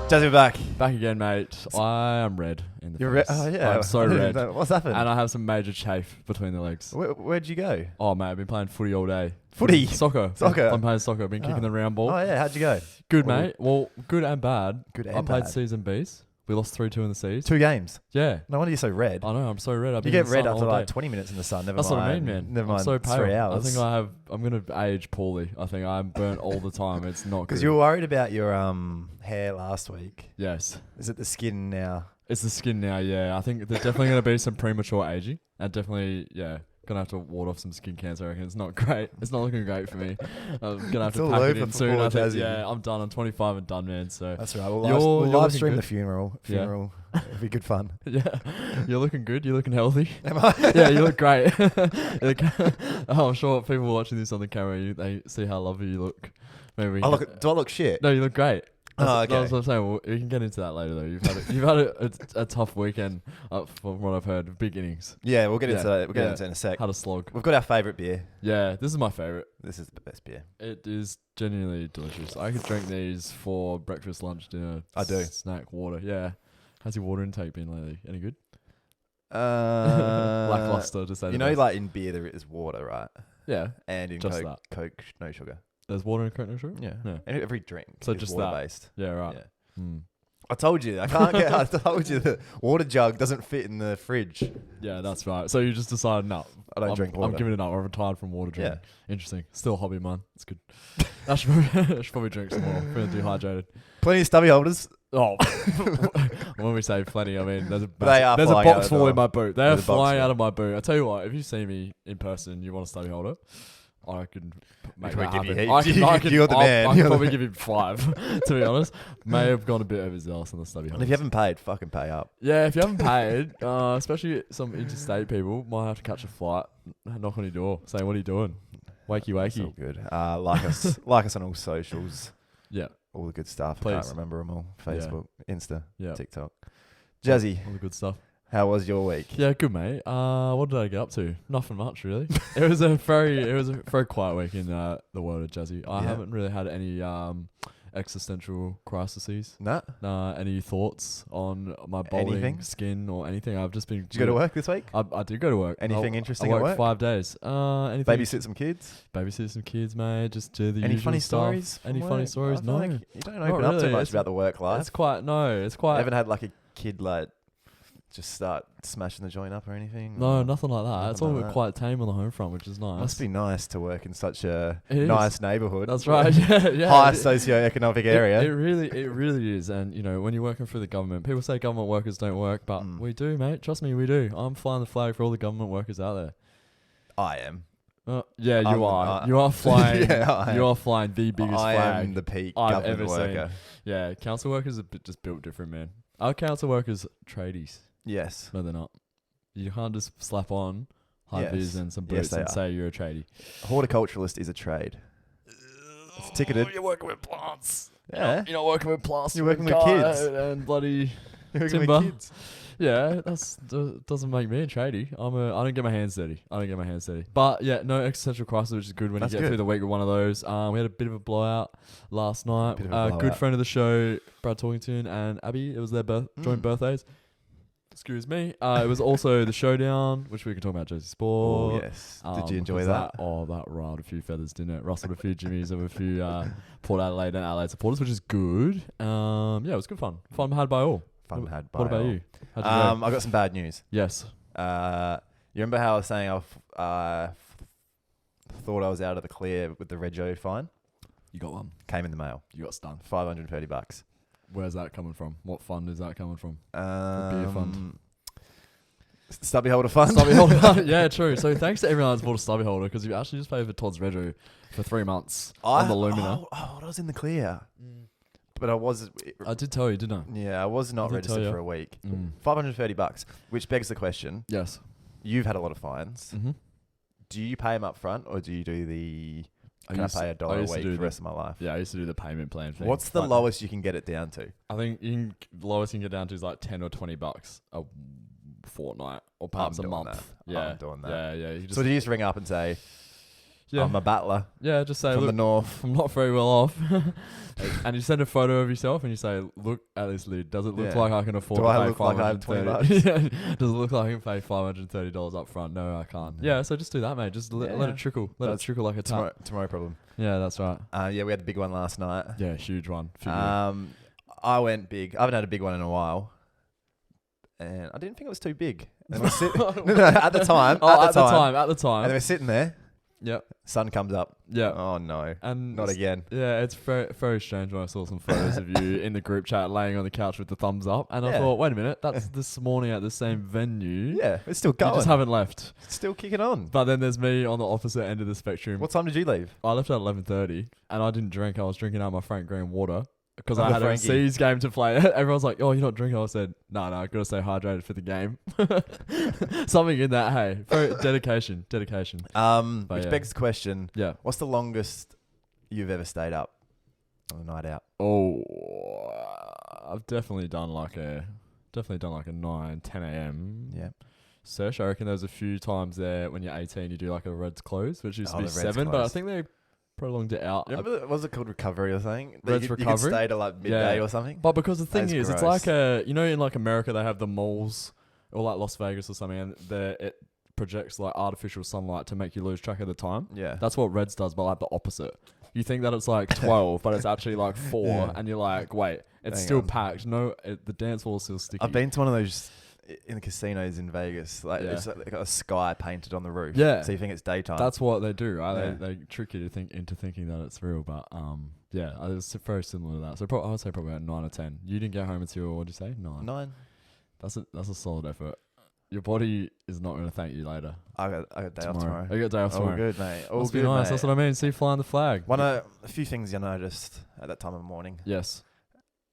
Jazzy, we're back. Back again, mate. I am red in the face. Oh, yeah. I'm so red. What's happened? And I have some major chafe between the legs. Where'd you go? Oh, mate, I've been playing footy all day. Footy? Soccer. I'm playing soccer. I've been kicking the round ball. Oh, yeah. How'd you go? Good, mate. Well, good and bad. Good and I played bad. C's and B's. We lost 3-2 in the C's. 2 games. Yeah. No wonder you're so red. I know. I'm so red. You get red after like 20 minutes in the sun. Never That's mind. what I mean, man. Never mind. I'm so pale. 3 hours. I think I'm going to age poorly. I think I'm burnt all the time. It's not good. Because you were worried about your hair last week. Yes. Is it the skin now? It's the skin now, yeah. I think there's definitely going to be some premature aging. And definitely, yeah, going to have to ward off some skin cancer. I reckon it's not great. It's not looking great for me. I'm going to have to pack it in soon. I think, yeah, I'm done. I'm 25 and done, man. So that's right. We'll live stream the funeral. It'll be good fun. Yeah. You're looking good. You're looking healthy. Am I? Yeah, you look great. I'm sure people watching this on the camera, they see how lovely you look. Maybe. Do I look shit? No, you look great. Okay. That's what I'm saying. Well, we can get into that later, though. You've had a tough weekend, from what I've heard. Big innings. Yeah, we'll get into that. We'll get into it in a sec. Had a slog. We've got our favourite beer. Yeah, this is my favourite. This is the best beer. It is genuinely delicious. I could drink these for breakfast, lunch, dinner. I do. Snack, water. Yeah. How's your water intake been lately? Any good? Lackluster, to say. You know, like in beer there is water, right? Yeah. And in just Coke, no sugar. There's water in Coke, no sugar? Yeah. And every drink so is just water that. based. Yeah, right. Yeah. Mm. I told you. I told you the water jug doesn't fit in the fridge. Yeah, that's right. So you just decided, no, I don't drink water. I'm giving it up. I'm retired from water drinking. Yeah. Interesting. Still a hobby of mine. It's good. I should probably drink some more. I'm feeling dehydrated. Plenty of stubby holders. Oh, when we say plenty, I mean there's a box full in my boot. They are flying out of my boot. I tell you what, if you see me in person, you want a stubby holder, I can make that happen. You're the man. I can probably give him 5, to be honest. May have gone a bit overzealous on the stubby And holders. if you haven't paid, fucking pay up. Yeah, if you haven't paid, especially some interstate people, might have to catch a flight, knock on your door, saying, "What are you doing? Wakey, wakey." It's all good. Like us on all socials. Yeah. All the good stuff. Please. I can't remember them all. Facebook, Insta, TikTok. Jazzy, all the good stuff. how was your week? Yeah, good, mate. What did I get up to? Nothing much, really. It was a very quiet week in the world of Jazzy. I haven't really had any existential crises. Nah. Any thoughts on my balding skin or anything? I've just been. Did you go to work this week? I did go to work. Anything interesting I at worked work? 5 days. Anything? Babysit some kids? Babysit some kids, mate. Just do the Any usual funny stuff. stories? Any funny stories? No. Like you don't open up too much about the work life. It's quite. I haven't had like a kid like just start smashing the joint up or anything? No, nothing like that. Nothing It's all like that. quite tame on the home front, which is nice. Must be nice to work in such a It nice is. neighbourhood. That's right. Yeah. High socioeconomic area. It really is. And you know, when you're working for the government, people say government workers don't work, but we do, mate. Trust me, we do. I'm flying the flag for all the government workers out there. I am. Yeah, you are. You are flying. You are flying the biggest flag. I am the peak I've government ever worker. seen. Yeah, council workers are just built different, man. Our council workers tradies. Yes. No, they're not. You can't just slap on high vis and some boots and say you're a tradie. A horticulturalist is a trade. It's ticketed. You're working with plants. Yeah. You're not working with plants. You're working with kids. And bloody You're timber. with kids. Yeah, doesn't make me a tradie. I don't get my hands dirty. But yeah, no existential crisis, which is good when you get through the week with one of those. We had a bit of a blowout last night. Good friend of the show, Brad Torrington and Abby. It was their joint birthdays. Excuse me. It was also the showdown, which we can talk about Jersey Sport. Oh, yes. Did you enjoy that? That riled a few feathers, didn't it? Rustled a few jimmies of a few Port Adelaide and Adelaide supporters, which is good. Yeah, it was good fun. Fun had by all. What about you? How'd you go? I got some bad news. Yes. You remember how I was saying I thought I was out of the clear with the Rego fine? You got one. Came in the mail. You got stung. $530. Where's that coming from? What fund is that coming from? Beer fund. Stubby holder fund. Stubby holder fund. Yeah, true. So thanks to everyone that's bought a stubby holder because you actually just paid for Todd's Rego for 3 months on the Lumina. I was in the clear. But I was. I did tell you, didn't I? Yeah, I was not registered for a week. $530, which begs the question. Yes. You've had a lot of fines. Mm-hmm. Do you pay them up front or do you do the... Can I pay $1 a week for the rest of my life? Yeah, I used to do the payment plan thing. What's the lowest you can get it down to? I think the lowest you can get down to is like $10 or $20 a fortnight or perhaps a month. Yeah, I'm doing that. Yeah. So do you just ring up and say, Yeah. I'm a battler. Yeah, just say, from the look, north. I'm not very well off. And you send a photo of yourself and you say, look at this lid. Does it look like I can afford Do to I pay look like I have $530? $20? Does it look like I can pay $530 up front? No, I can't. Yeah, so just do that, mate. Just let it trickle. Let it trickle like a tap. Tomorrow problem. Yeah, that's right. Yeah, we had the big one last night. Yeah, huge one. I went big. I haven't had a big one in a while. And I didn't think it was too big. And at the time. At the time. And we're sitting there. Yep. Sun comes up. Yeah. Oh no. And not again. Yeah, it's very, very strange when I saw some photos of you in the group chat laying on the couch with the thumbs up, and I thought, wait a minute, that's this morning at the same venue. Yeah, it's still going. You just haven't left. It's still kicking on. But then there's me on the opposite end of the spectrum. What time did you leave? I left at 11:30, and I didn't drink. I was drinking out my Frank Green water. Because I had a C's game to play. Everyone's like, oh, you're not drinking? I said, no, I've got to stay hydrated for the game. Something in that, hey. Very dedication. Which begs the question, what's the longest you've ever stayed up on a night out? Oh, I've definitely done like a 9, 10 a.m. Yeah. Sesh. I reckon there's a few times there when you're 18, you do like a Reds close, which used to be 7, close. but I think they prolonged it out. Remember, was it called recovery or something? Red's recovery. You could stay to like midday or something. But because the thing is, it's like in like America, they have the malls or like Las Vegas or something, and it projects like artificial sunlight to make you lose track of the time. Yeah. That's what Reds does, but like the opposite. You think that it's like 12, but it's actually like 4, and you're like, wait, it's still packed. No, the dance floor is still sticky. I've been to one of those in the casinos in Vegas, it's like a sky painted on the roof. Yeah, so you think it's daytime. That's what they do, right? Yeah. They trick you into thinking that it's real. But it's very similar to that. So I would say probably about 9 or 10. You didn't get home until, what did you say? 9. 9. That's a solid effort. Your body is not going to thank you later. I got day off tomorrow. I got day off tomorrow. All good, mate. All Must good, be nice. mate. That's what I mean. See, flying the flag. A few things you noticed at that time of morning. Yes.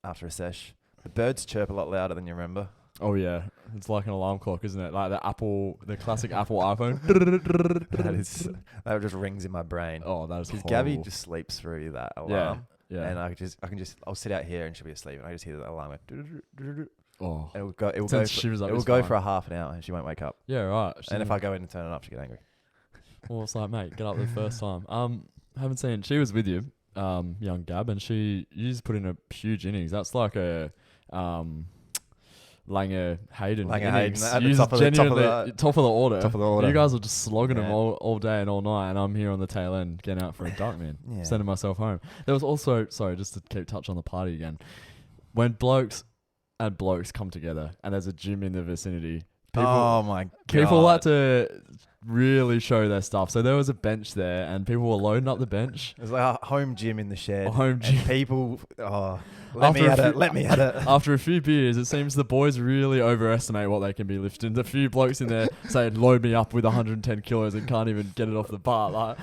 After a sesh, the birds chirp a lot louder than you remember. Oh yeah, it's like an alarm clock, isn't it? Like the classic Apple iPhone. That just rings in my brain. Oh, that is horrible. Gabby just sleeps through that alarm. Yeah. And I'll sit out here and she'll be asleep, and I just hear the alarm. Oh. And it will go for a half an hour, and she won't wake up. Yeah, right. And if I go in and turn it up, she get angry. Well, it's like, mate, get up the first time. Haven't seen. She was with you, young Gab, and you just put in a huge innings. That's like a Langer Hayden. At the top of the order. Top of the order. You guys are just slogging them all day and all night, and I'm here on the tail end getting out for a duck, man. Sending myself home. There was also, sorry, just to keep touch on the party again, when blokes come together and there's a gym in the vicinity. People like to really show their stuff. So there was a bench there, and people were loading up the bench. It was like a home gym in the shed. A home gym. People, let me at it. After a few beers, it seems the boys really overestimate what they can be lifting. The few blokes in there say, load me up with 110 kilos and can't even get it off the bar.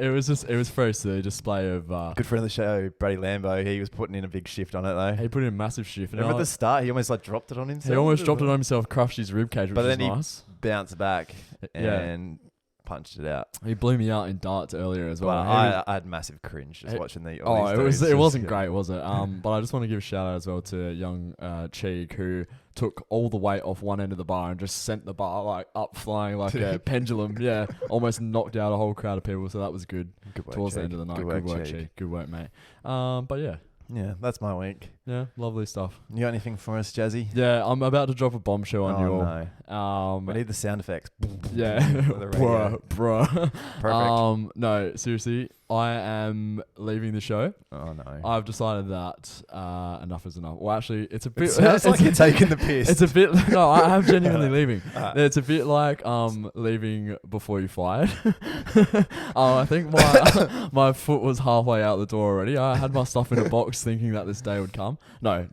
It was very silly display of... Good friend of the show, Brady Lambo, he was putting in a big shift on it though. He put in a massive shift. Remember at the start, he almost dropped it on himself? He almost dropped it on himself, crushed his ribcage, which was nice. Bounced back and punched it out. He blew me out in darts earlier as well. I had massive cringe just watching the. It wasn't great, was it? But I just want to give a shout out as well to young Cheek, who took all the weight off one end of the bar and just sent the bar like up flying like a pendulum. Yeah, almost knocked out a whole crowd of people. So that was good. Good work, towards Cheek. the end of the night. Good work, Cheek. Good work, mate. But yeah. Yeah, that's my week. Yeah, lovely stuff. You got anything for us, Jazzy? Yeah, I'm about to drop a bombshell on you all. No. We need the sound effects. Yeah. Bruh. Perfect. No, seriously, I am leaving the show. Oh, no. I've decided that enough is enough. Well, actually, it's a bit... It's like you're taking the piss. It's a bit... No, I am genuinely leaving. It's a bit like leaving before you fired. I think my foot was halfway out the door already. I had my stuff in a box thinking that this day would come. No,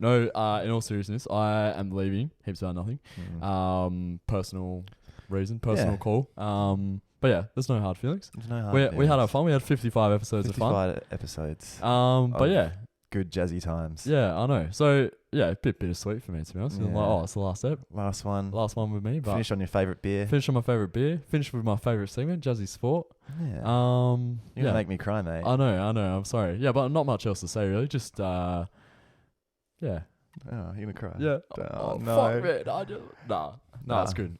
in all seriousness, I am leaving. Heaps about nothing. Personal reason, personal call. But yeah, there's no hard feelings. We had our fun. We had 55 episodes of fun. 55 episodes. But yeah. Good jazzy times. Yeah, I know. So yeah, a bit bittersweet for me, to be honest. Yeah. Like, it's the last step. Last one with me. But finish on your favourite beer. Finish on my favourite beer. Finish with my favourite segment, Jazzy Sport. Yeah. You're gonna make me cry, mate. I know. I'm sorry. Yeah, but not much else to say really. Just yeah. Oh, you're gonna cry. Yeah. Oh no. Fuck, man. Nah. No, it's good.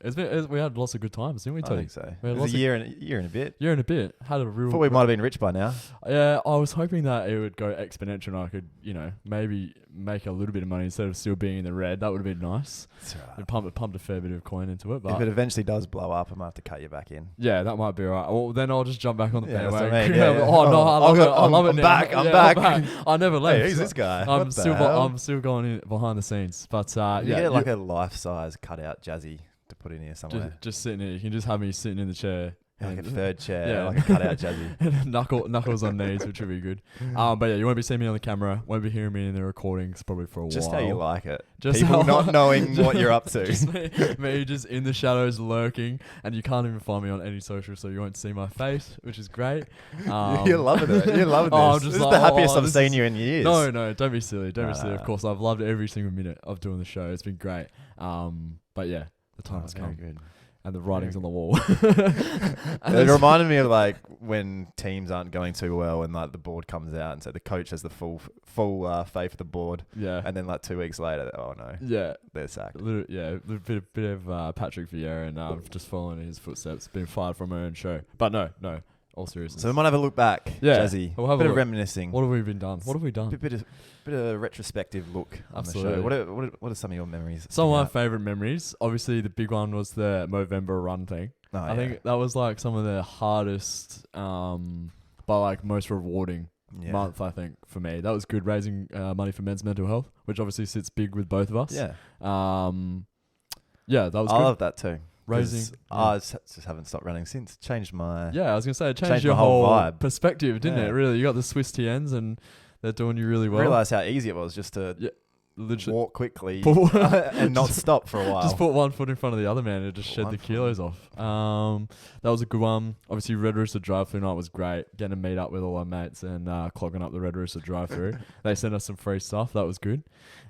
We had lots of good times, didn't we, Tony? I think so. It was a year and a bit. Year and a bit. Had a real. Thought we might have been rich by now. Yeah, I was hoping that it would go exponential and I could, maybe make a little bit of money instead of still being in the red. That would have been nice. That's right. It pumped a fair bit of coin into it. But if it eventually does blow up, I might have to cut you back in. Yeah, that might be alright. Well, then I'll just jump back on the bandwagon. Oh no, I love it now. I'm back. I never left. Hey, who's this guy? I'm still going in behind the scenes. But you get like a life-size cutout Jazzy to put in here somewhere. Just sitting here. You can just have me sitting in the chair. Like a third chair, like a cutout Jazzy. Knuckles on knees, which would be good. But yeah, you won't be seeing me on the camera. Won't be hearing me in the recordings probably for a while. Just how you like it. Just people not knowing what you're up to. Just me just in the shadows lurking, and you can't even find me on any social, so you won't see my face, which is great. You're loving it. You're loving this. This is the happiest I've seen you in years. No, don't be silly. Don't be silly. Of course, I've loved every single minute of doing the show. It's been great. But yeah, the time has come. Good. And the writing's on the wall. It reminded me of like when teams aren't going too well and like the board comes out and so the coach has the full faith of the board. Yeah. And then like 2 weeks later, oh no. Yeah. They're sacked. A bit of Patrick Vieira and just following in his footsteps, being fired from our own show. But no. All seriousness. So we might have a look back, Jazzy. We'll have a bit a of reminiscing. What have we been done? What have we done? Bit of retrospective look on the show. What are some of your memories? Some of my favourite memories. Obviously, the big one was the Movember run thing. I think that was like some of the hardest, but like most rewarding month. I think for me, that was good. Raising money for men's mental health, which obviously sits big with both of us. Yeah. That was. I good. love that too. Raising. I just haven't stopped running since. Changed my. Yeah, I was gonna say it changed your your whole vibe. perspective, didn't it? Really, you got the Swiss TNs and they're doing you really well. I realised how easy it was just to literally walk quickly and not stop for a while. Just put one foot in front of the other, man, and just shed the kilos off. That was a good one. Obviously, Red Rooster drive-through night was great. Getting to meet up with all our mates and clogging up the Red Rooster drive-through. They sent us some free stuff. That was good.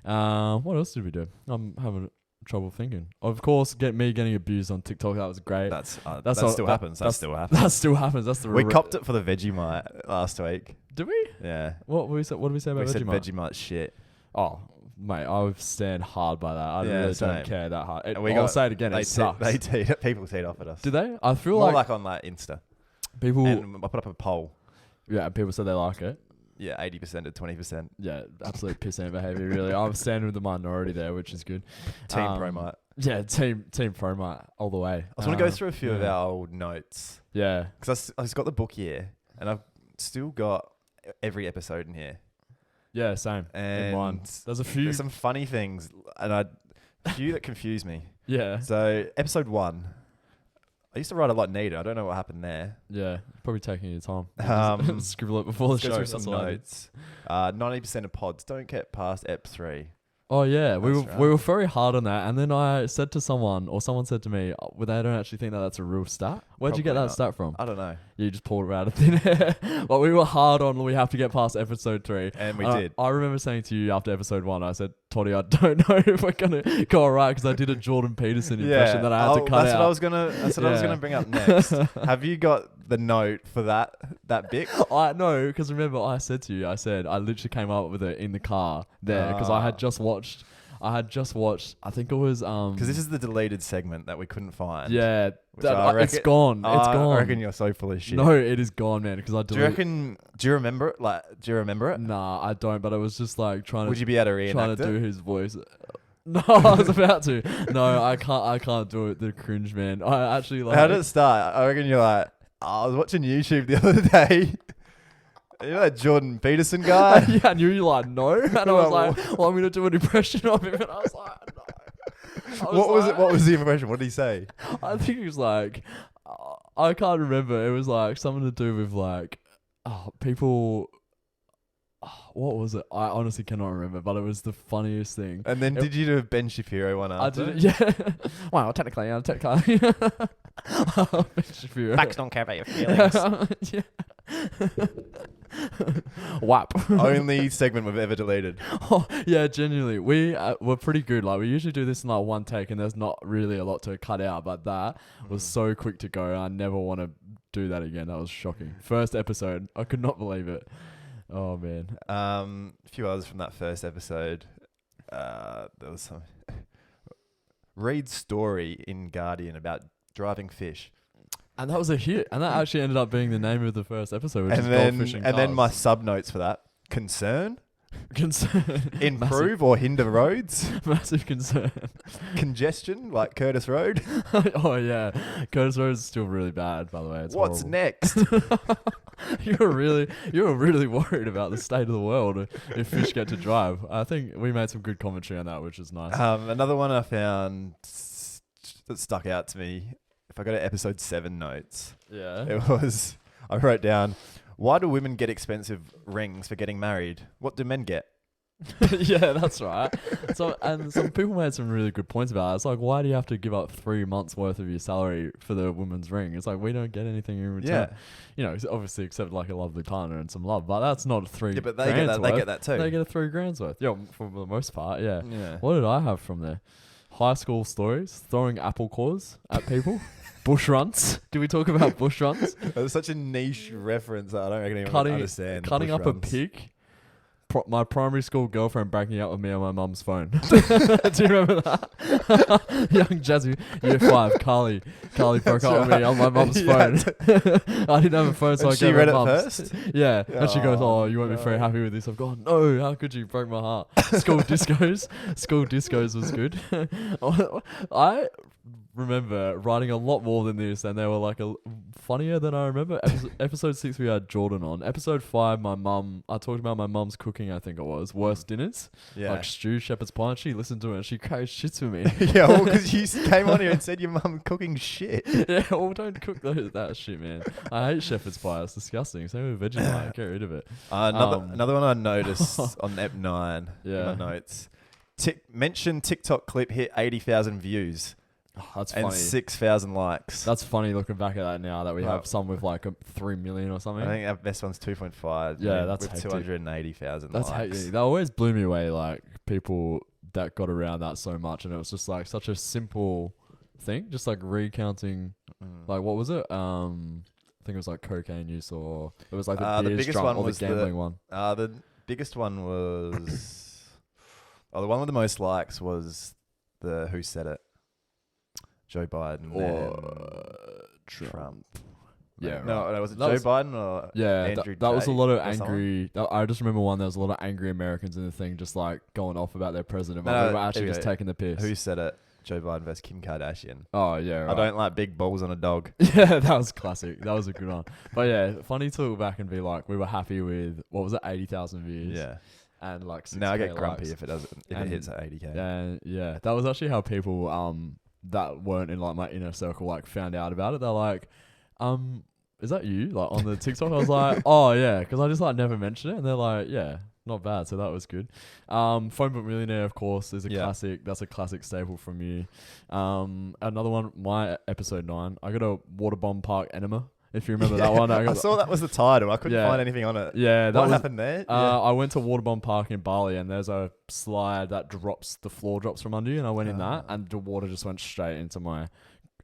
What else did we do? I'm having trouble thinking. Of course, getting abused on TikTok. That was great. That still happens. That still happens. That still happens. That's the. We copped it for the Vegemite last week. Did we? Yeah. What did we say about Vegemite? We said Vegemite shit. Oh, mate, I would stand hard by that. I really don't care that hard. I'll say it again. It sucks. People teed off at us. Did they? I feel more like on like Insta. People. And I put up a poll. Yeah, and people said they like it. Yeah, 80% to 20%. Yeah, absolute pissant behaviour, really. I'm standing with the minority there, which is good. Team Promite. Yeah, team Promite all the way. I just want to go through a few of our old notes. Yeah. Because I've got the book here, and I've still got every episode in here. Yeah, same. And there's some funny things, and a few that confuse me. Yeah. So, episode 1. I used to write a lot neater. I don't know what happened there. Yeah, probably taking your time. Scribble it before the show. Go through some notes. 90% of pods don't get past Ep 3. Oh yeah, we were very hard on that, and then I said to someone, or someone said to me, "Well, they don't actually think that that's a real stat. Where'd you get that stat from?" I don't know. You just pulled it out of thin air. But we were hard on. We have to get past episode 3, and we did. I remember saying to you after episode 1, I said, "Toddy, I don't know if we're gonna go alright because I did a Jordan Peterson impression that I had to cut out." That's what I was gonna bring up next. Have you got the note for that bit? I know, because remember I said to you, I literally came up with it in the car there because I had just watched. I think it was because this is the deleted segment that we couldn't find. Yeah, it's gone. It's gone. I reckon you're so full of shit. No, it is gone, man. Because I deleted. Do you remember it? Do you remember it? Nah, I don't. But I was just like trying to. Would you be able to reenact do his voice? No, I was about to. No, I can't do it. The cringe, man. I actually like. How did it start? I reckon you're like, I was watching YouTube the other day. You know that Jordan Peterson guy? Yeah, and you were like, no. And I was like, well, I'm going to do an impression of him. And I was like, no. What was the impression? What did he say? I think he was like, I can't remember. It was like something to do with like, people. What was it? I honestly cannot remember, but it was the funniest thing. And then did you do a Ben Shapiro one after? I did, yeah. Well, technically. Ben Shapiro. Facts don't care about your feelings. Yeah. WAP. Only segment we've ever deleted. Oh, yeah, genuinely. We're pretty good. Like, we usually do this in like one take and there's not really a lot to cut out, but that was so quick to go. I never want to do that again. That was shocking. First episode. I could not believe it. Oh, man. A few others from that first episode. There was some... read story in Guardian about driving fish. And that was a hit. And that actually ended up being the name of the first episode, which is goldfishing And then my sub-notes for that. Concern. Concern. Improve or hinder roads. Massive concern. Congestion, like Curtis Road. Oh, yeah. Curtis Road is still really bad, by the way. It's What's horrible. next? You're really worried about the state of the world if fish get to drive. I think we made some good commentary on that, which is nice. Another one I found that stuck out to me. If I go to episode 7 notes, I wrote down, why do women get expensive rings for getting married? What do men get? Yeah, that's right. So, and some people made some really good points about it. It's like, why do you have to give up 3 months worth of your salary for the woman's ring? It's like, we don't get anything in return. Yeah. You know, obviously except like a lovely partner and some love, but that's not 3 Yeah, but they get that too. They get a 3 grand's worth. Yeah, for the most part, yeah. What did I have from there? High school stories, throwing apple cores at people. Bush runs. Did we talk about bush runs? It was such a niche reference that I don't reckon anyone understand. Cutting up runs. A pig. My primary school girlfriend breaking up with me on my mum's phone. Do you remember that? Young Jazzy, year 5, Carly broke up with me on my mum's phone. I didn't have a phone, so I gave her mum's. First? Yeah, and she goes, "Oh, you won't be very happy with this." I've gone, "No, how could you? Broke my heart." School discos was good. I remember writing a lot more than this, and they were like funnier than I remember. Episode 6 we had Jordan on. Episode 5 I talked about my mum's cooking, I think it was worst dinners, like stew, shepherd's pie, and she listened to it and she carried shits with me. Yeah, well, because you came on here and said your mum cooking shit. Yeah, well, don't cook that shit, man. I hate shepherd's pie. It's disgusting. Same with Vegemite. Get rid of it. Another one I noticed on Ep 9 in my notes. Mention TikTok clip hit 80,000 views. Oh, that's and funny. 6,000 likes. That's funny looking back at that now that we have some with like 3 million or something. I think our best one's 2.5. Yeah, that's with 280,000 likes. That's hectic. That always blew me away, like people that got around that so much, and it was just like such a simple thing, just like recounting, like what was it? I think it was like cocaine use, or it was like the biggest one or the gambling one. The biggest one was, the one with the most likes was the Who Said It. Joe Biden or Trump. Yeah, no, was it Joe Biden or Andrew that was a lot of angry. I just remember one. There was a lot of angry Americans in the thing, just like going off about their president. They were actually just taking the piss. Who Said It? Joe Biden versus Kim Kardashian. Oh yeah, right. I don't like big balls on a dog. Yeah, that was classic. That was a good one. But yeah, funny to look back and be like, we were happy with what was it, 80,000 views. Yeah. And like 6K now I get grumpy likes. if it hits at 80K. And yeah, that was actually how people that weren't in like my inner circle like found out about it. They're like, is that you? Like on the TikTok, I was like, oh yeah, because I just like never mentioned it, and they're like, yeah, not bad. So that was good. Phone Book Millionaire, of course, is a classic. That's a classic staple from you. Another one, my episode 9, I got a water bomb park enema. If you remember that one. I saw that was the title. I couldn't find anything on it. Yeah. What happened there? I went to Waterbomb Park in Bali, and there's a slide that the floor drops from under you, and I went in that, and the water just went straight into my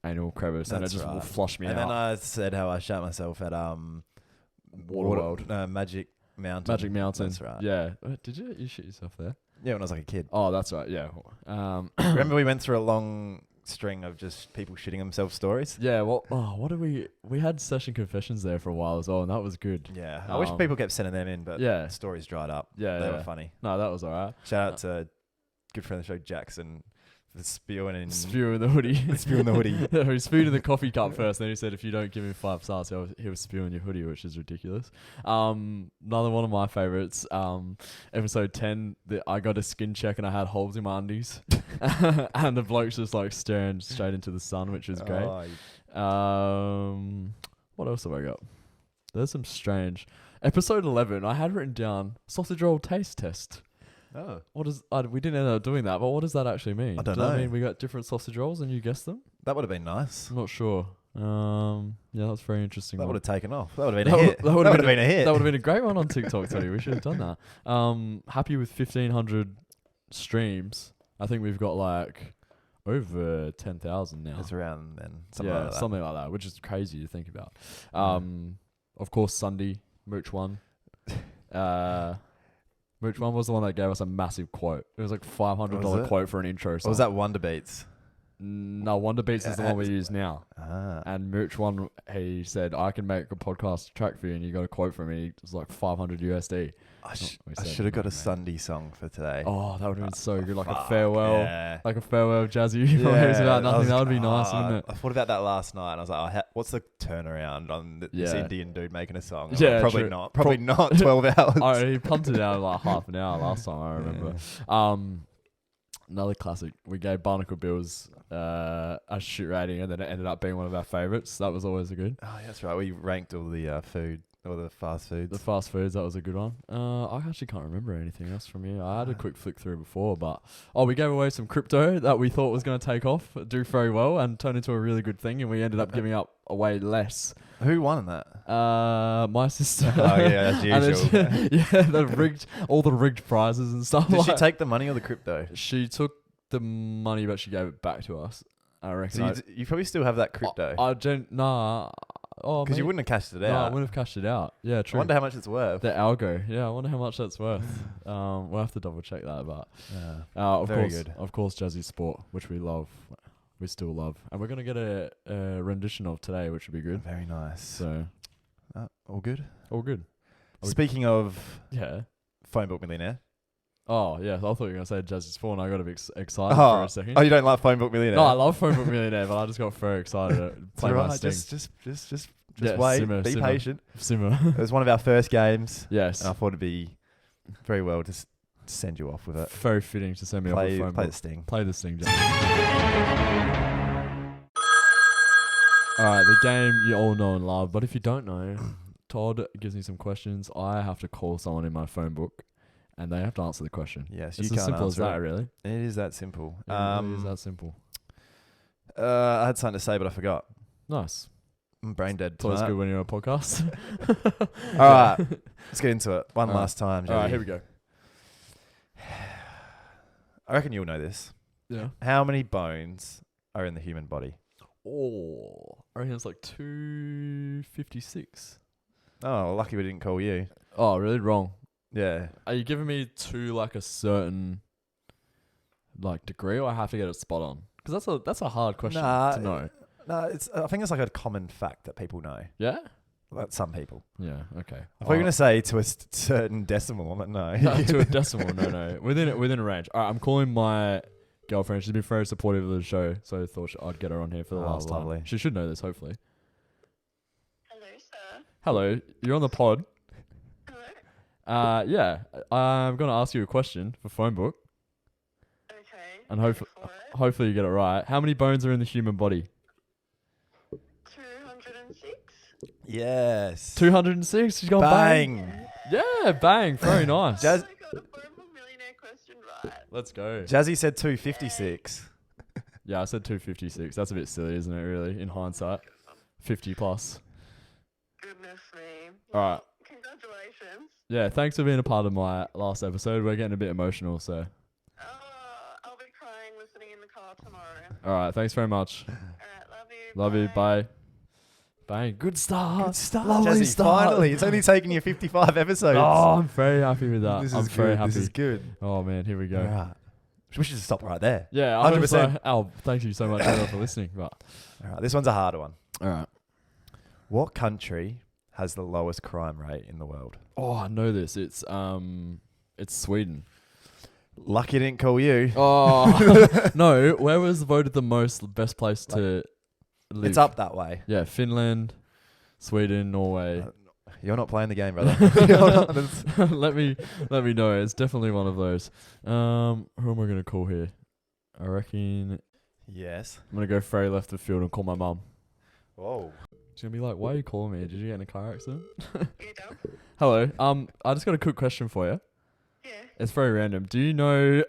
anal crevice, and it just flushed me out. And then I said how I shot myself at Waterworld. Magic Mountain. Magic Mountain. That's right. Yeah. Did you shoot yourself there? Yeah, when I was like a kid. Oh, that's right. Yeah. Remember we went through a long string of just people shitting themselves stories. Yeah, well, what did we had session confessions there for a while as well, and that was good. Yeah, I wish people kept sending them in, but stories dried up. Yeah, they were funny. No, that was alright. Shout out to good friend of the show Jackson for spewing the hoodie. Spewing the hoodie. He spewed in the coffee cup first, then he said if you don't give him 5 stars, he was spewing your hoodie, which is ridiculous. Another one of my favorites, episode 10, I got a skin check and I had holes in my undies. And the bloke's just like staring straight into the sun, which was great. What else have I got? There's some strange. Episode 11, I had written down sausage roll taste test. Oh. We didn't end up doing that, but what does that actually mean? I don't know. Does that mean we got different sausage rolls and you guessed them? That would have been nice. I'm not sure. Yeah, that's very interesting. That would have taken off. That would have been a hit. That would have been a hit. That would have been a great one on TikTok, Tony. We should have done that. Happy with 1,500 streams. I think we've got like over 10,000 now. It's around then. Something like that, which is crazy to think about. Of course, Sunday, Mooch one. Mooch one was the one that gave us a massive quote. It was like $500 quote for an intro song. Or was that Wonder Beats? No, Wonder Beats is the one we use now. And Mooch one, he said, I can make a podcast track for you and you got a quote from me. It's like 500 USD. I should have got a Sunday song for today. Oh, that would have been so good. Like a farewell. Yeah. Like a farewell Jazzy. About nothing. That would be nice, wouldn't it? I thought about that last night and I was like, what's the turnaround on this Indian dude making a song? Yeah, probably true. not. Probably not 12 hours. He punted out like half an hour last time, I remember. Yeah. Another classic. We gave Barnacle Bills a shit rating and then it ended up being one of our favourites. That was always a good. Oh, yeah, that's right. We ranked all the food. Or the fast foods. The fast foods, that was a good one. I actually can't remember anything else from you. I had a quick flick through before, but... we gave away some crypto that we thought was going to take off, do very well, and turn into a really good thing, and we ended up giving up away less. Who won that? My sister. Oh, yeah, as usual. All the rigged prizes and stuff. Did she take the money or the crypto? She took the money, but she gave it back to us. I reckon. So you probably still have that crypto. Nah. Oh, because you wouldn't have cashed it out. No, I wouldn't have cashed it out. Yeah, true. I wonder how much it's worth. The algo. Yeah, I wonder how much that's worth. We'll have to double check that. But of course, Jazzy Sport, which we love. We still love. And we're going to get a rendition of today, which would be good. Very nice. So, all good? All good. Speaking of Phone Book Millionaire. Oh, yeah. I thought you were going to say Jazzy Sport, and I got a bit excited for a second. Oh, you don't like Phone Book Millionaire? No, I love Phone Book Millionaire, but I just got very excited to play my sting. Just wait. Simmer. Patient. Simmer. It was one of our first games. Yes. And I thought it'd be very well to send you off with it. Very fitting to send me off with Phone Book. Play the sting. Play the sting, Jazzy. Alright, the game you all know and love, but if you don't know, Todd gives me some questions. I have to call someone in my phone book. And they have to answer the question. Yes, it's as simple as that, really. It is that simple. It is that simple. I had something to say, but I forgot. Nice. I'm brain dead. It's always good when you're on a podcast. All right, let's get into it. One last time. All right, here we go. I reckon you'll know this. Yeah. How many bones are in the human body? Oh, I reckon it's like 256. Oh, lucky we didn't call you. Oh, really? Wrong. Yeah. Are you giving me to like a certain like degree, or I have to get it spot on? Because that's a hard question to know. No, I think it's like a common fact that people know. Yeah? Like some people. Yeah, okay. I thought you were going to say to a certain decimal, but no. No, to a decimal, no. Within a range. All right, I'm calling my girlfriend. She's been very supportive of the show, so I thought I'd get her on here for the last lovely. time. She should know this, hopefully. Hello, sir. Hello, you're on the pod. Hello. Yeah, I'm going to ask you a question for phone book. Okay. And hopefully you get it right. How many bones are in the human body? 206. Yes. 206? She's got bang. Yeah, bang. Very nice. Jazz- I got a phone book millionaire question right. Let's go. Jazzy said 256. Yeah, I said 256. That's a bit silly, isn't it, really, in hindsight? 50 plus. Goodness me. All right. Congratulations. Yeah, thanks for being a part of my last episode. We're getting a bit emotional, so. I'll be crying listening in the car tomorrow. All right, thanks very much. All right, love you. Love you. Bye. Bang. Good start. Good start. Lovely Jazzy, start. finally. It's only taken you 55 episodes. Oh, I'm very happy with that. This I'm is very good. happy. This is good. Oh, man, here we go. All right. We should just stop right there. Yeah, 100%. Thank you so much everyone for listening. But. All right, this one's a harder one. All right. What country has the lowest crime rate in the world? Oh, I know this. It's Sweden. Lucky I didn't call you. Oh no! Where was voted the best place to live? It's up that way. Yeah, Finland, Sweden, Norway. You're not playing the game, brother. let me know. It's definitely one of those. Who am I gonna call here? I reckon. Yes. I'm gonna go very left of field and call my mum. Whoa. She's gonna be like, "Why are you calling me? Did you get in a car accident?" You dumb? Hello. I just got a quick question for you. Yeah. It's very random. Do you know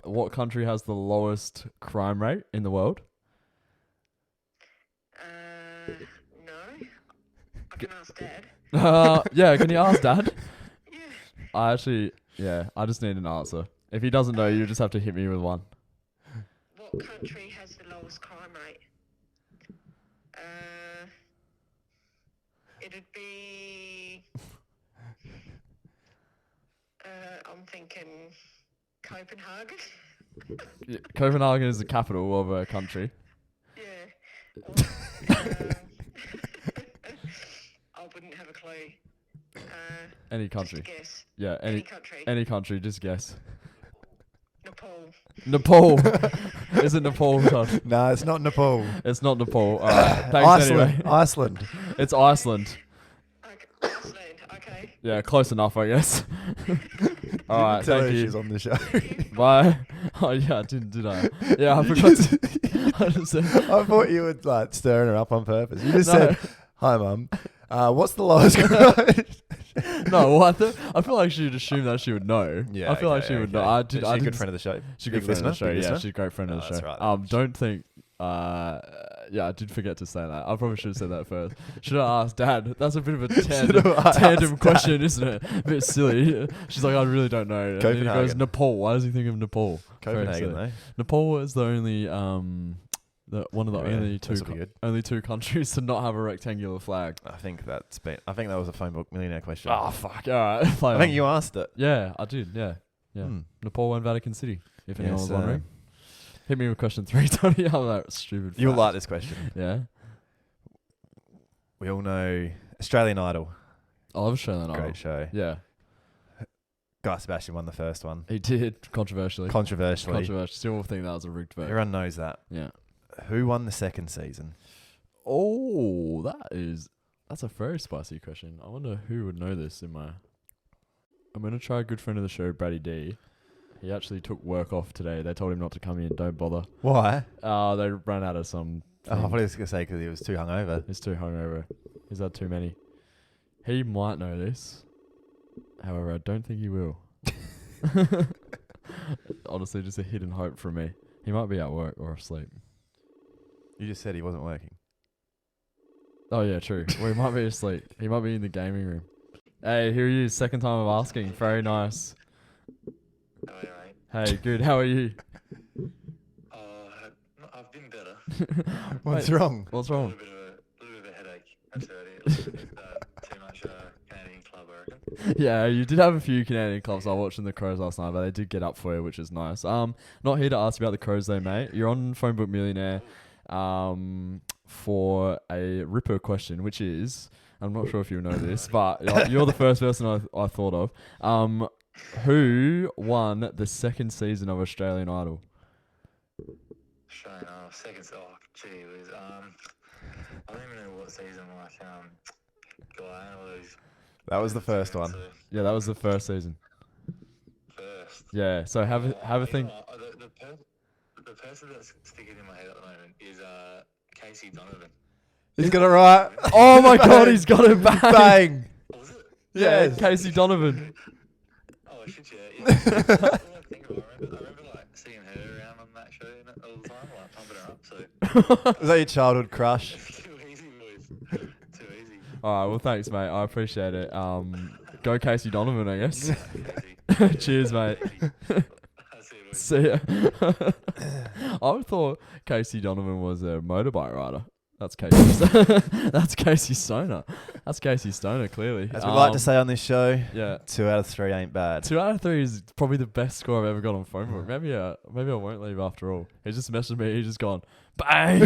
what country has the lowest crime rate in the world? No. I can ask Dad. Yeah, can you ask Dad? Yeah. I just need an answer. If he doesn't know, you just have to hit me with one. What country has the lowest crime rate? It'd be... I'm thinking Copenhagen. Copenhagen is the capital of a country. Yeah. I wouldn't have a clue. Any country. Just a guess. Yeah, Any country. Any country, just guess. Nepal. Nepal. Is it Nepal, Todd? No, it's not Nepal. It's not Nepal. All right. Thanks Iceland. anyway. Iceland. It's Iceland. Iceland. Okay. Yeah, close enough, I guess. All right, Tell thank her you. she's on the show. Bye. Oh yeah, did I? Yeah, I forgot. I just said. I thought you were like stirring her up on purpose. You just said, "Hi, Mum. What's the lowest grade?" No, well, I feel like she'd assume that she would know. Yeah, I feel like she would know. Is she a good friend of the show? She's a good friend of the show. Yeah, she's a great friend of the show. That's right. Don't think. Yeah, I did forget to say that. I probably should have said that first. Should have asked Dad. That's a bit of a tandem question, isn't it? A bit silly. She's like, I really don't know. And then he goes, Nepal. Why does he think of Nepal? Copenhagen, though. Nepal is the only one of the only two countries to not have a rectangular flag. I think that was a phone book millionaire question. Oh fuck! All right, I think you asked it. Yeah, I did. Yeah. Nepal and Vatican City. If anyone was wondering. Hit me with question 3, Tony. How that stupid. You'll like this question. Yeah. We all know Australian Idol. I love Australian Idol. Great show. Yeah. Guy Sebastian won the first one. He did, controversially. Still think that was a rigged vote. Everyone knows that. Yeah. Who won the second season? Oh, that's a very spicy question. I wonder who would know this I'm going to try a good friend of the show, Brady D. He actually took work off today. They told him not to come in. Don't bother. Why? They ran out of some. I thought he was going to say because he was too hungover. He's too hungover. He's had too many. He might know this. However, I don't think he will. Honestly, just a hidden hope from me. He might be at work or asleep. You just said he wasn't working. Oh, yeah, true. Well, he might be asleep. He might be in the gaming room. Hey, here he is. Second time of asking. Very nice. Hey, good. How are you? I've been better. What's wrong? What's wrong? A little bit of a headache. That's too much Canadian club, I reckon. Yeah, you did have a few Canadian clubs. I watched in the Crows last night, but they did get up for you, which is nice. Not here to ask about the Crows though, mate. You're on Phone Book Millionaire for a Ripper question, which is, I'm not sure if you know this, but you're the first person I thought of. Who won the second season of Australian Idol? Australian Idol, second season. Oh, gee whiz. I don't even know what season, That was the first one. Yeah, that was the first season. First. Yeah, so have a think. The person that's sticking in my head at the moment is Casey Donovan. He's got it right. Oh my God, he's got it back. Bang. Oh, was it? Yeah, Casey Donovan. Oh shit, yeah. I remember like seeing her around on that show all the time, like pumping her up. So Was that your childhood crush? too easy, boys. Too easy. All right, well, thanks, mate. I appreciate it. Go Casey Donovan, I guess. Casey. Cheers, mate. See ya. I thought Casey Donovan was a motorbike rider. That's Casey. That's Casey Stoner. That's Casey Stoner, clearly. As we like to say on this show, yeah, 2 out of 3 ain't bad. 2 out of 3 is probably the best score I've ever got on Phone Book. Maybe I won't leave after all. He just messaged me. He's just gone bang,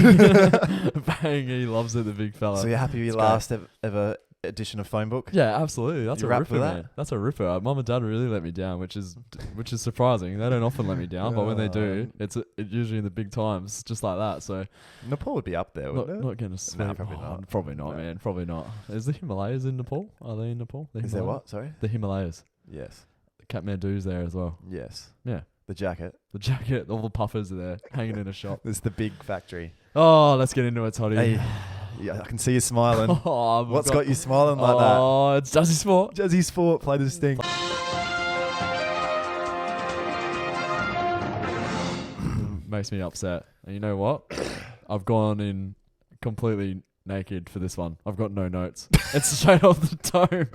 bang. He loves it, the big fella. So you're happy with your last ever edition of Phone Book? Yeah, absolutely. That's You a wrapped ripper, with that? man. That's a ripper. Mum and Dad really let me down, which is surprising. They don't often let me down, but when they do, it's usually in the big times, just like that. So Nepal would be up there, wouldn't it? not getting a sleep. Nah, probably not. Probably not, man. Probably not. Is the Himalayas in Nepal? Are they in Nepal? Is there what? Sorry? The Himalayas. Yes. Kathmandu's there as well. Yes. Yeah. The jacket. The jacket, all the puffers are there, hanging in a shop. There's the big factory. Oh, let's get into it, Toddy. Hey, yeah, I can see you smiling. Oh, What's got you smiling like that? Oh, it's Jazzy Sport. Jazzy Sport, play the sting. Makes me upset. And you know what? I've gone in completely naked for this one. I've got no notes. It's straight off the dome.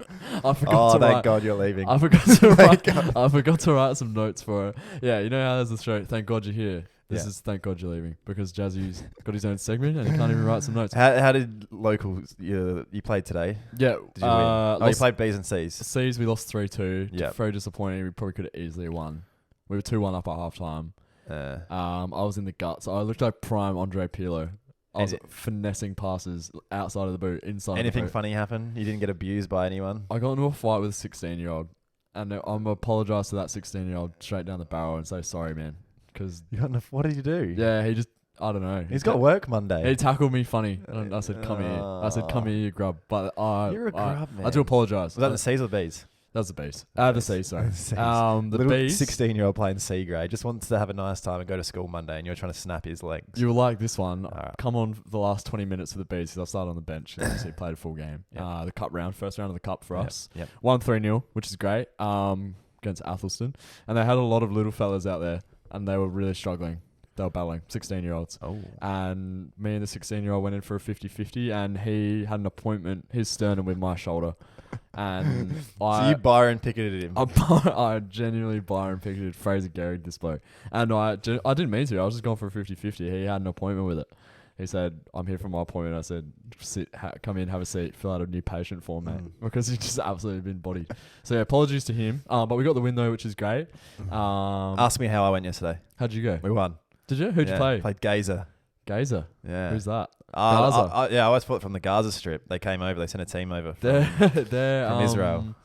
I forgot to write. Thank God you're leaving. I forgot to write some notes for it. Yeah, you know how there's a show, Thank God You're Here. This is Thank God You're Leaving, because Jazzy's got his own segment and he can't even write some notes. How did locals you played today? Yeah. Did you win? You played B's and C's. C's, we lost 3-2. Yeah. Very disappointing. We probably could have easily won. We were 2-1 up at half time. I was in the guts. I looked like prime Andre Pirlo. I was finessing passes outside of the boot, inside. Anything of the boot. funny happen? You didn't get abused by anyone? I got into a fight with a 16-year-old, and I'm apologise to that 16-year-old straight down the barrel and say sorry, man. Because what did you do? Yeah, he just. I don't know. He's got work Monday. He tackled me funny. And I said, come here. I said, come here, you grub. But you're a grub, man. I do apologise. Was that the C's or the B's? That was the B's. The C's, sorry. The little B's. 16-year-old playing C grade just wants to have a nice time and go to school Monday, and you're trying to snap his legs. You will like this one. Right. Come on the last 20 minutes of the B's because I started on the bench and he played a full game. Yep. The cup round, first round of the cup for us. Yep. 1-3-0, which is great, against Athelston. And they had a lot of little fellas out there, and they were really struggling. They were battling, 16-year-olds. Oh. And me and the 16-year-old went in for a 50-50, and he had an appointment, his sternum with my shoulder. And so you Byron Picketed him. I genuinely Byron Picketed Fraser Gehrig this bloke. And I didn't mean to. I was just going for a 50-50. He had an appointment with it. He said, I'm here for my appointment. I said, come in, have a seat, fill out a new patient form, mate. Because he's just absolutely been bodied. So yeah, apologies to him. But we got the win though, which is great. Ask me how I went yesterday. How'd you go? We won. Did you? Who'd you play? Played Gazer. Gazer? Yeah. Who's that? Gaza. I always thought from the Gaza Strip. They came over. They sent a team over they're from Israel.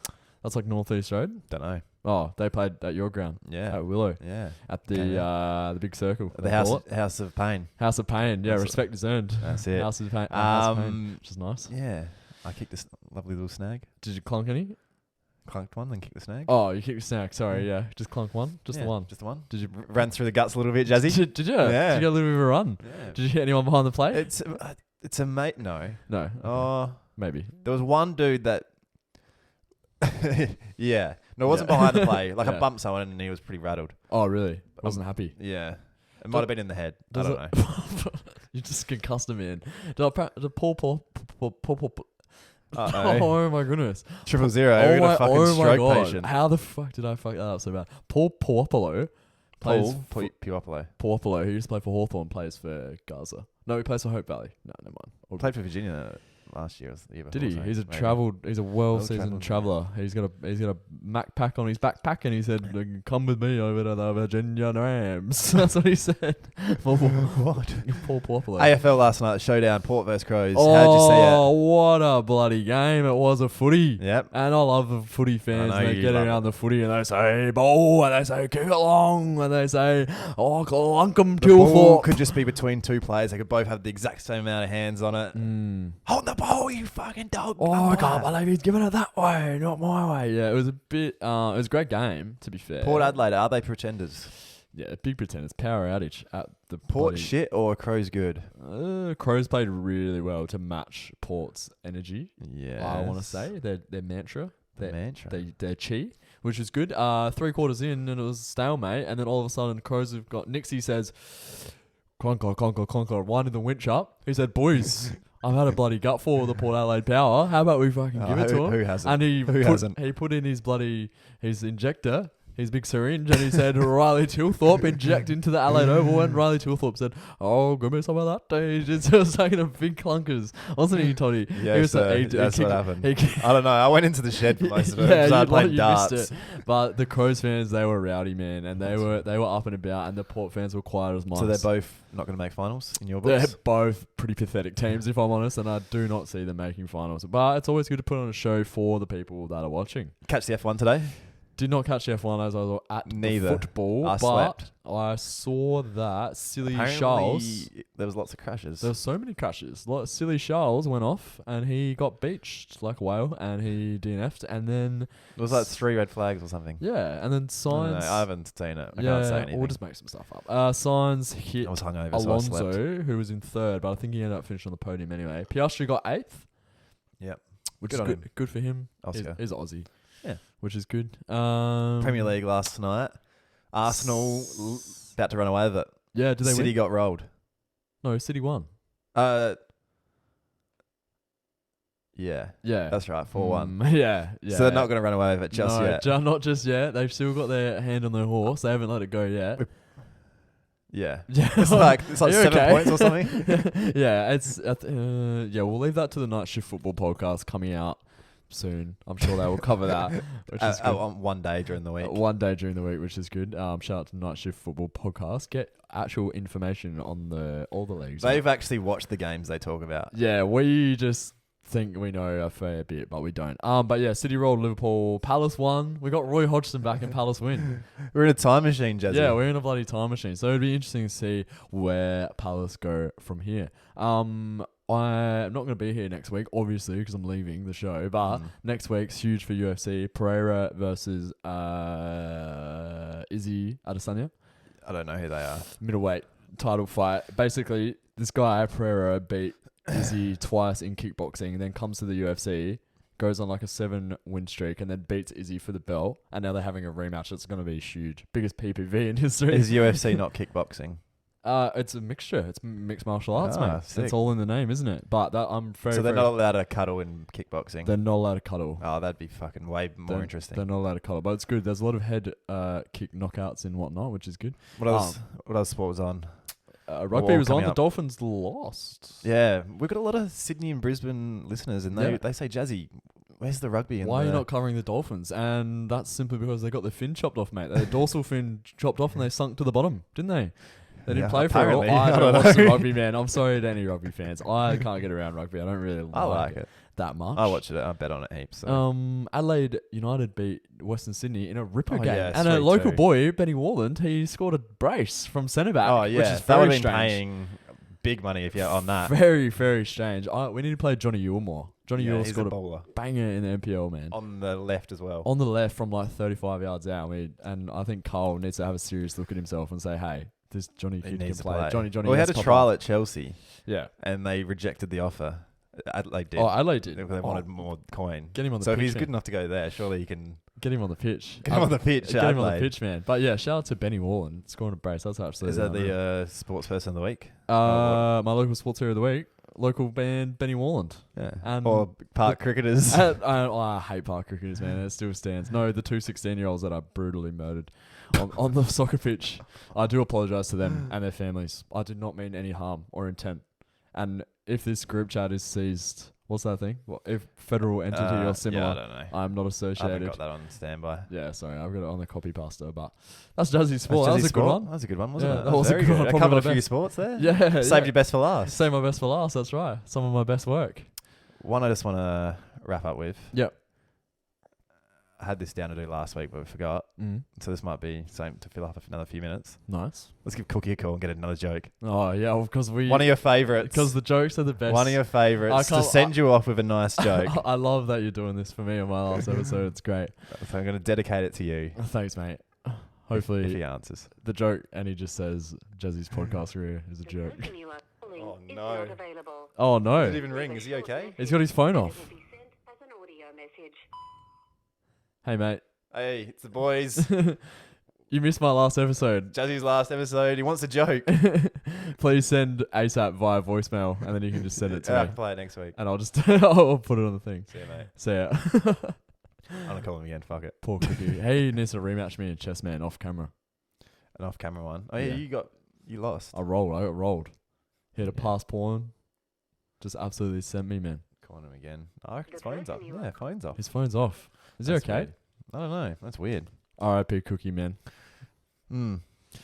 That's like North East Road? Don't know. Oh, they played at your ground. Yeah. At Willow. Yeah. At the big circle. The House of Pain. House of Pain. Yeah, respect is earned. That's it. House of Pain, which is nice. Yeah. I kicked this lovely little snag. Did you clunk any? Clunked one, then kicked the snag. Oh, you kicked the snag. Sorry, yeah. Just clunk one? Just the one? Just the one. Did you ran through the guts a little bit, Jazzy? Did you? Yeah. Did you get a little bit of a run? Yeah. Did you hit anyone behind the plate? It's a mate. No. No. Oh. Maybe. There was one dude that... yeah. No, it wasn't behind the play. Like I bumped someone and he was pretty rattled. Oh, really? Wasn't happy? Yeah. It might have been in the head. I don't know. You just concussed him in. The Paul. Uh-oh. Oh my goodness. 000. We're going to fucking stroke patient. How the fuck did I fuck that up so bad? Paul Puopolo plays Puopolo, who used to play for Hawthorn, plays for Gaza. No, he plays for Hope Valley. No, never mind. Played for Virginia last year or the year before. Did he? He's a well-seasoned traveller. He's got a Mac pack on his backpack, and he said, "Come with me over to the Virginia Rams." That's what he said. What? Paul Puopolo. AFL last night, showdown, Port vs Crows. How did you see it? Oh, what a bloody game! It was a footy. Yep. And I love the footy fans. They get around the footy and they say "ball," and they say "kick it long," and they say "oh, clunk 'em till ball four." Could just be between two players. They could both have the exact same amount of hands on it. Hold the ball, you fucking dog. Oh, I can't believe he's giving it that way, not my way. Yeah, it was a bit. It was a great game, to be fair. Port Adelaide, are they pretenders? Yeah, big pretenders. Power outage at the Port shit or Crows good? Crows played really well to match Port's energy. Yeah, I want to say their mantra. Their chi, which is good. 3 quarters in, and it was a stalemate, and then all of a sudden, Crows have got Nixie says, "Conquer, winding the winch up." He said, "Boys." I've had a bloody gutful of the Port Adelaide Power. How about we fucking give it to him? Who hasn't? And he put in his injector, his big syringe, and he said, "Riley Tilthorpe, inject into the Adelaide Oval." And Riley Tilthorpe said, "Oh, give me some of that." He just was taking a big clunkers, wasn't he, Toddy? Yes, that's what happened. I don't know. I went into the shed for most of it. Yeah, I played darts. Missed it. But the Crows fans, they were rowdy, man, and they were up and about, and the Port fans were quiet as mice. So they're both not going to make finals in your books? They're both pretty pathetic teams, if I'm honest, and I do not see them making finals. But it's always good to put on a show for the people that are watching. Catch the F1 today? Did not catch the F1 as I was at the football. I slept. I saw that silly Apparently, Charles. There was lots of crashes. There were so many crashes. Silly Charles went off and he got beached like a whale and he DNF'd, and then it was like 3 red flags or something. Yeah, and then Sainz. I haven't seen it. I can't say anything. We'll just make some stuff up. Sainz hit I was hungover, Alonso, so I slept. who was in 3rd, but I think he ended up finishing on the podium anyway. Piastri got 8th. Yep. Which is good. Good for him. Oscar. He's Aussie. Yeah. Which is good. Premier League last night. Arsenal about to run away with it. Yeah, did they City win? got rolled. No, City won. Yeah. Yeah. That's right, 4-1. Yeah. So they're not going to run away with it just yet. Not just yet. They've still got their hand on their horse. They haven't let it go yet. Yeah. It's like 7 points or something. Yeah, we'll leave that to the Night Shift Football podcast coming out soon. I'm sure they will cover that, which is good. One day during the week. One day during the week, which is good. Shout out to Night Shift Football Podcast. Get actual information on all the leagues. They've actually watched the games they talk about. Yeah, we just think we know a fair bit, but we don't. But yeah, City rolled Liverpool. Palace won. We got Roy Hodgson back and Palace win. We're in a time machine, Jazzy. Yeah, we're in a bloody time machine. So it'd be interesting to see where Palace go from here. I'm not going to be here next week, obviously, because I'm leaving the show. But next week's huge for UFC. Pereira versus Izzy Adesanya. I don't know who they are. Middleweight title fight. Basically, this guy, Pereira, beat Izzy twice in kickboxing, then comes to the UFC, goes on like a 7-win streak, and then beats Izzy for the belt. And now they're having a rematch. It's going to be huge. Biggest PPV in history. Is UFC not kickboxing? It's a mixture. It's mixed martial arts, mate. Sick. It's all in the name, isn't it? But so they're not allowed to cuddle in kickboxing? They're not allowed to cuddle. Oh, that'd be fucking way more interesting. They're not allowed to cuddle, but it's good. There's a lot of head kick knockouts and whatnot, which is good. What else sport was on? Rugby was on. The Dolphins lost. Yeah, we've got a lot of Sydney and Brisbane listeners, and they say, Jazzy, where's the rugby? Why are you not covering the Dolphins? And that's simply because they got their fin chopped off, mate. Their dorsal fin chopped off and they sunk to the bottom, didn't they? They didn't play for it all. I don't watch the rugby, man. I'm sorry to any rugby fans. I can't get around rugby. I don't really like it that much. I watch it. I bet on it heaps. So. Adelaide United beat Western Sydney in a ripper game. Yeah, and a local boy, Benny Warland, he scored a brace from centre back. Oh, yeah. Which is that very would have strange. been paying big money if you're on that. Very, very strange. We need to play Johnny Ewell more. Johnny Ewell scored a banger in the NPL, man. On the left as well. On the left from like 35 yards out. And I think Carl needs to have a serious look at himself and say, hey, this Johnny kid can play. Johnny. Well, we had a trial at Chelsea. Yeah. And they rejected the offer. Adelaide did. Oh, Adelaide did. They wanted more coin. Get him on the pitch. So if he's good enough to go there, surely he can... Get him on the pitch. Get him on the pitch, Get him on the pitch, man. But yeah, shout out to Benny Warland scoring a brace. That's absolutely... Is that the sports person of the week? My local sports hero of the week. Local band Benny Warland. Yeah. Or park cricketers. I hate park cricketers, man. It still stands. No, the two 16-year-olds that are brutally murdered on the soccer pitch. I do apologise to them and their families. I did not mean any harm or intent. And if this group chat is seized... What's that thing? If federal entity or similar, yeah, I don't know. I'm not associated. I haven't got that on standby. Yeah, sorry, I've got it on the copy pasta, but that's Jazzy Sport. That was a good one. That was a good one, wasn't it? That was a good one. I covered a few sports there. Yeah. Saved your best for last. Saved my best for last, that's right. Some of my best work. One I just want to wrap up with. Yep. I had this down to do last week, but we forgot. So this might be something to fill up another few minutes. Nice. Let's give Cookie a call and get another joke. Oh, yeah, because one of your favourites. Because the jokes are the best. One of your favourites to send you off with a nice joke. I love that you're doing this for me on my last episode. It's great. So I'm going to dedicate it to you. Thanks, mate. Hopefully if he answers. The joke, and he just says, Jazzy's podcast career is a joke. Oh, no. Oh, no. Did it even ring? Is he okay? He's got his phone off. Hey, mate. Hey, it's the boys. You missed my last episode. Jazzy's last episode. He wants a joke. Please send ASAP via voicemail, and then you can just send it to me. I'll play it next week. And I'll just I'll put it on the thing. See ya, mate. See ya. I'm going to call him again. Fuck it. Poor Cookie. He needs to rematch me in Chess Man off camera. An off camera one. Oh, yeah, you lost. I got rolled. He had a pass porn. Just absolutely sent me, man. Calling him again. I reckon his phone's off. Yeah, phone's off. His phone's off. Is he okay? Weird. I don't know. That's weird. R.I.P. Cookie, man.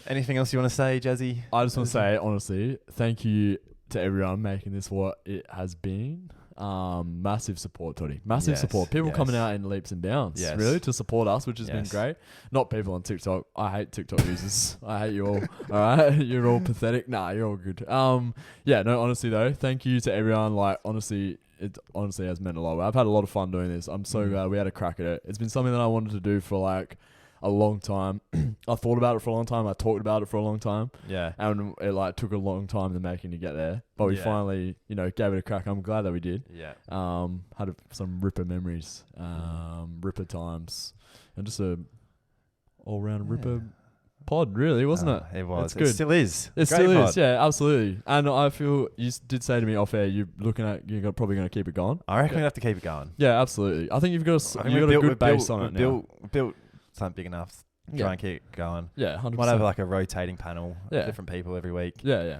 Anything else you want to say, Jazzy? I just want to say, honestly, thank you to everyone making this what it has been. Massive support, Toddy. Massive support. People coming out in leaps and bounds, really, to support us, which has been great. Not people on TikTok. I hate TikTok users. I hate you all. All right? You're all pathetic. Nah, you're all good. Honestly, though, thank you to everyone. Like, honestly, it honestly has meant a lot. I've had a lot of fun doing this. I'm so glad we had a crack at it. It's been something that I wanted to do for, like, a long time. I thought about it for a long time. I talked about it for a long time. Yeah. And it like took a long time in the making to get there. But we finally, gave it a crack. I'm glad that we did. Yeah. Had some ripper memories, ripper times, and just a all round ripper pod, really, wasn't it? It was. It's good. It still is. It still is. Yeah, absolutely. And I feel you did say to me off air, you're probably going to keep it going. I reckon we have to keep it going. Yeah, absolutely. I think you've got a good base on it now. Built something big enough to try and keep it going. Yeah, 100%. Might have like a rotating panel of different people every week. Yeah.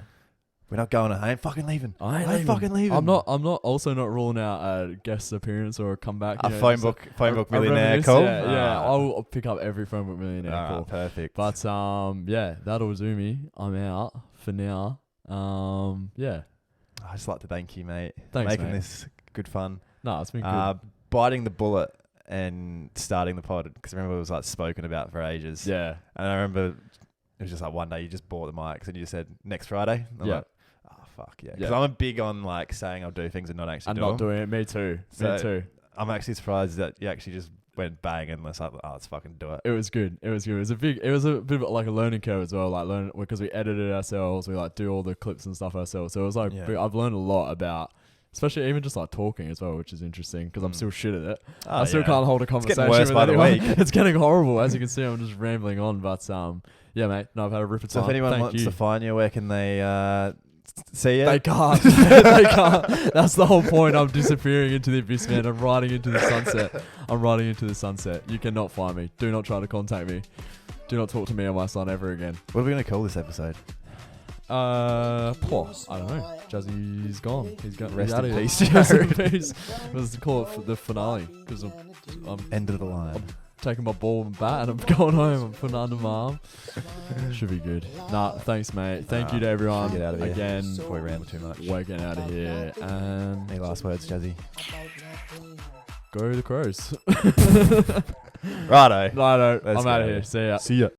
We're not going. I ain't fucking leaving. I ain't fucking leaving. I'm not also not ruling out a guest appearance or a comeback. A phone book millionaire call. Yeah, I'll pick up every phone book millionaire call. Perfect. But yeah, that'll do me. I'm out for now. Yeah. I just like to thank you, mate. Thanks, making mate. this good fun. No, it's been good. Biting the bullet and starting the pod, because I remember it was like spoken about for ages. Yeah. And I remember it was just like one day you just bought the mics and you just said next Friday. I'm like, oh fuck yeah, because I'm big on like saying I'll do things and not actually doing it. Me too. Me too. I'm actually surprised that you actually just went bang and was like, oh, let's fucking do it. It was good. It was a bit of like a learning curve as well. Like learn because we edited ourselves. We like do all the clips and stuff ourselves. So it was like I've learned a lot about. Especially even just like talking as well, which is interesting because I'm still shit at it. I still can't hold a conversation. It's getting worse by the week. It's getting horrible. As you can see, I'm just rambling on. But yeah, mate. No, I've had a ripper time. So if anyone wants to find you, where can they see you? They can't. They can't. That's the whole point. I'm disappearing into the abyss, man. I'm riding into the sunset. You cannot find me. Do not try to contact me. Do not talk to me or my son ever again. What are we going to call this episode? I don't know. Jazzy's gone. He's got rest in peace. Rest in peace. Let's call it for the finale because I'm end of the line. I'm taking my ball and bat and I'm going home. I'm putting it under my arm. Should be good. Nah, thanks, mate. Thank you to everyone. Get out of here again. Before we ramble too much. We're getting out of here. And any last words, Jazzy? Go the Crows. Righto. I'm out of here. See ya.